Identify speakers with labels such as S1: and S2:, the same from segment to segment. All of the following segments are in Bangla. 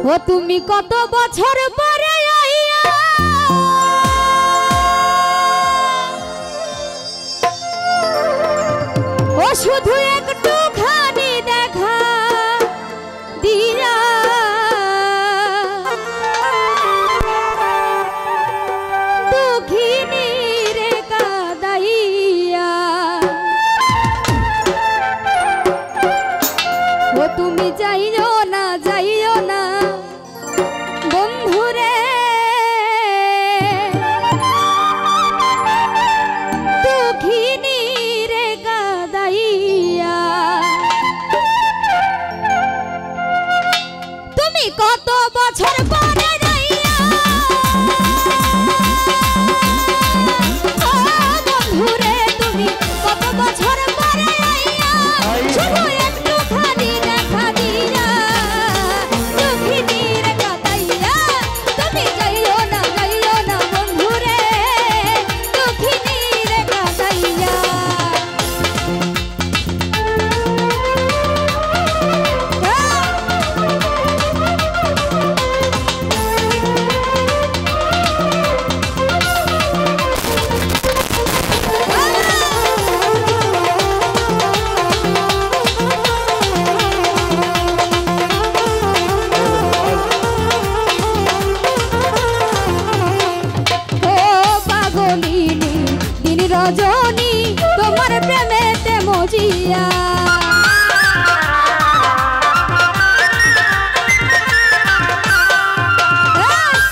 S1: ও তুমি কত বছর পরে আইয়া ও শুধু একটু খানি দেখা দিয়া দুঃখিনী রে কাদাইয়া ও তুমি যাইও না বন্ধুরে দুঃখিনী রে কাদাইয়া তুমি কত বছর পরে যাইয়া বন্ধুরে তুমি কত বছর পরে আইয়া শুধু একটু খানি দেখা দিয়া দুঃখিনী রে কাদাইয়া তুমি যাইও না বন্ধুরে দুঃখিনী রে কাদাইয়া রজনী তোমার প্রেমেতে মজিয়া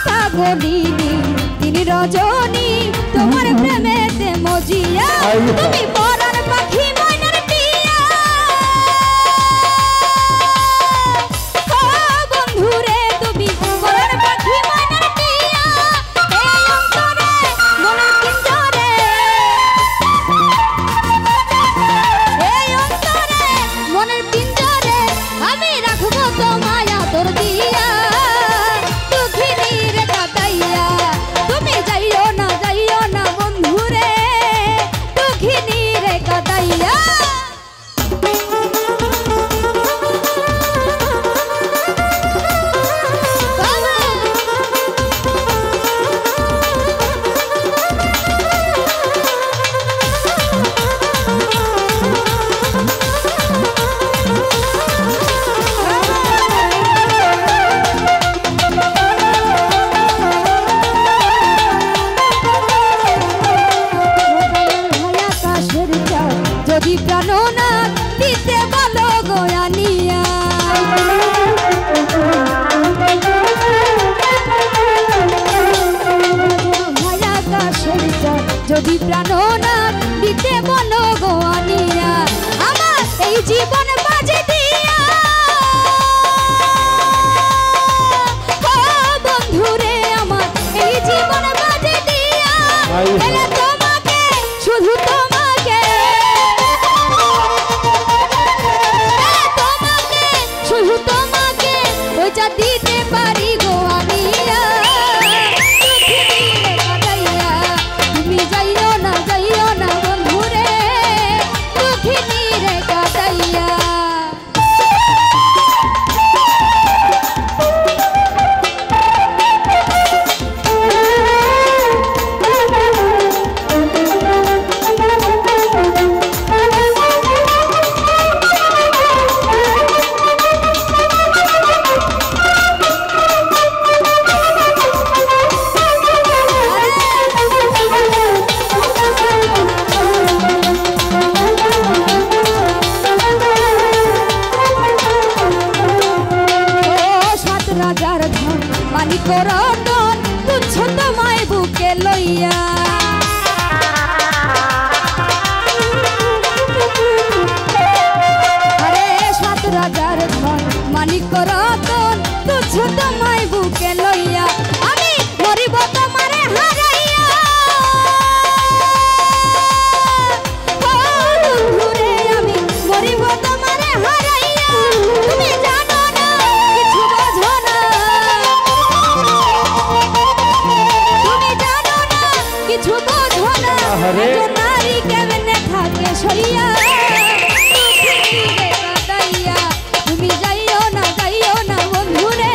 S1: পাগলিনী তিনি রজনী তোমার প্রেমেতে মজিয়া তুমি পরার পাখি ময়নার টিয়া বন্ধুরে তুমি পরার পাখি ময়নার টিয়া এই অন্তরে মনের পিঞ্জরে মনের পিঞ্জরে আমি রাখবো তোমায় আদর দিয়া দুঃখিনী রে কাদাইয়া তুমি যাইও না বন্ধুরে দুঃখিনী রে কাদাইয়া যদি প্রাণনাথ দিতে বলো গোয়ানিয়া যদি প্রাণনাথ দিতে বলো গোয়ানিয়া আমার এই জীবন বাজে দিয়া বন্ধুরে আমার এই জীবন বাজে দিয়া তোমাকে শুধু তোমাকে ওইটা দিতে পারি গো আমি তুমি যাইও না বন্ধুরে দুঃখিনী রে কাদাইয়া রাজার ধন মালিক রতন তুচ্ছ তোমায় বুকে লইয়া আরে সাত রাজার ধন মালিক রতন তুচ্ছ তোমায় বুকে লইয়া আমি মরিব তোমারে হারাইয়া বন্ধুরে আমি মরিব তোমারে হারাইয়া তুমি জানো না কিছু বোঝো না তুমি জানো না কিছু বোঝো না নারী কেমনে থাকে সইয়া তুমি যাইও না বন্ধুরে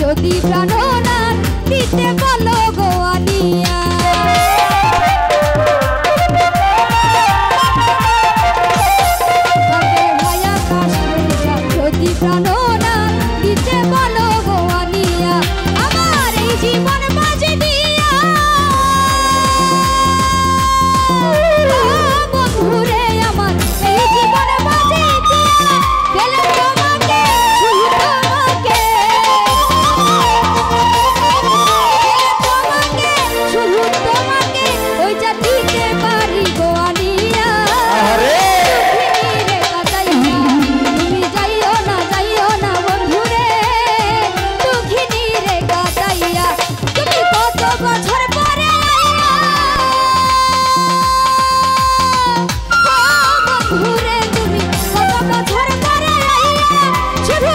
S1: যদি প্রাণনাথ দিতে বলো গো আনিয়া ভাইয়া কাশ যদি প্রাণনাথ দিতে বলো গো আনিয়া আমার এই জীবন বাজে দিয়া বন্ধুরে আমার এই জীবন বাজে দিয়া পেলে তোমাকে শুধু তোমাকে শুধু তোমাকে ওই যা দিতে পারি গো আনিয়া তুমি যাইও না বন্ধুরে দুঃখিনী রে কাটাইয়া তুমি কত বছর পরে বন্ধুরে তুমি কত বছর পরে শুধু